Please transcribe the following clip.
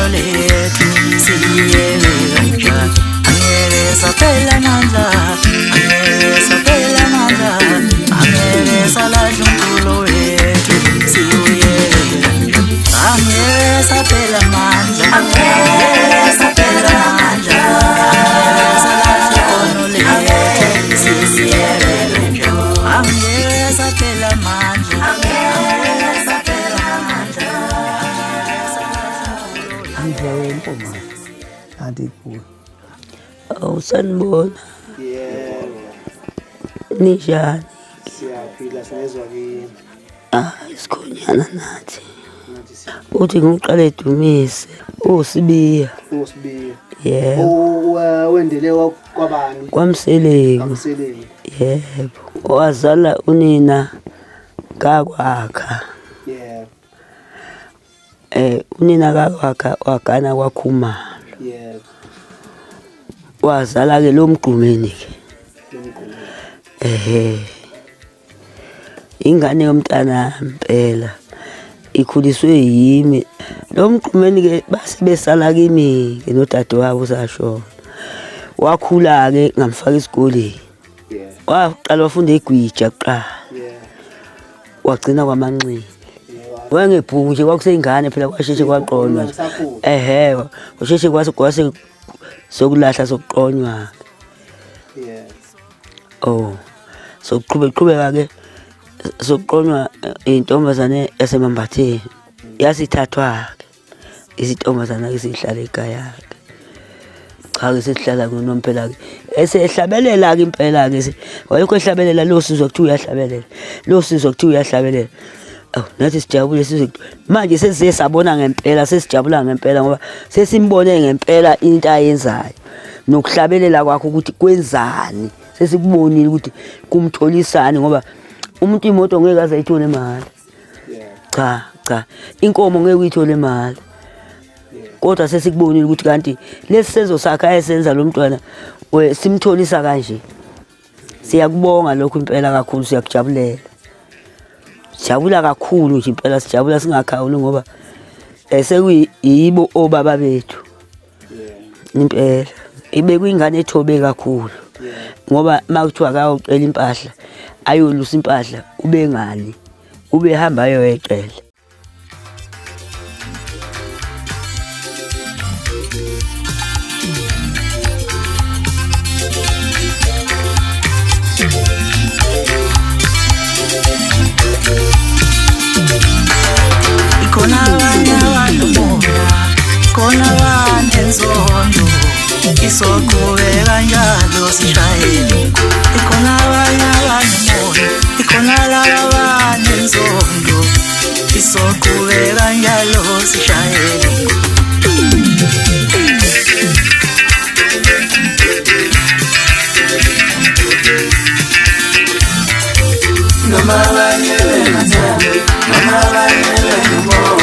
ihono lethu siyele kanjani angeke saphela amandla angeke saphela amandla angeke salahla umculo wethu siyele kanjani angeke saphela amandla angeke saphela amandla angeke salahla ihono lethu siyele kanjani angeke saphela amandla angeke saphela amandla Empoma andikuyo awusanibona Yebo. ninjani Siyaphila sinezwa kini. isikhonyana nathi Nathi siya. uthi ngiqale edumise usibiya Usibiya. yebo Wendele kwabani? kwamseleni Kamseleni. yebo wazala unina kakwakha Yebo. unina kakwakha wagana kwakhumalo Yebo. wazala ke lo mgqumeni ke Lomqondo. ingane yomntana impela ikhuliswe yimi lo mgqumeni ke base besala kimi ke nodade wabo sashona wakhula ke ngamfaka esikoleni Yebo. waqala wafunda egwija kuqala Yebo. wagcina kwamanxini Yebo. wangebhuku nje kwakuseyingane phela kwasheshe kwaqonywa washeshe kwase sokulahla sokuqonywa Yebo. sokuqhubeka ke sokuqonywa intombazane yasemambatheni yasithathwa ke izintombazana ke sihlala ekhaya ke cha ke sesihlala ngonomphela ke esehlabelela ke impela ke wayekho ehlabelela lo sizwe kuthiwa uyahlabelela lo sizwe kuthiwa uyahlabelela nathi sijabule sizwe manje sesize sabona ngempela sesijabula ngempela ngoba sesimbone ngempela into ayenzayo nokuhlabelela kwakho ukuthi kwenzani sesikubonile ukuthi kumtholisani ngoba umuntu imoto ngeke aze ayithole imali cha inkomo ngeke uyithole imali kodwa sesikubonile ukuthi kanti lesisezo sakhe ayesenza lo mntwana simtholisa kanje siyakubonga lokho impela kakhulu siyakujabulela sijabula kakhulu nje impela sijabula singakhawuli ngoba sekuyibo obaba bethu impela ibe kuyingane ethobe kakhulu ngoba makuthiwa akawucela impahla ayolusa impahla ube ngani ube hamba ayoyecela Khona abanye abanomona, khona abanenzondo, isoqhubeka njalo sishayele. Khona abanye abanomona, khona laba abanenzondo, isoqhubeka njalo sishayele. Noma abanye bengathandi, noma abanye benomoya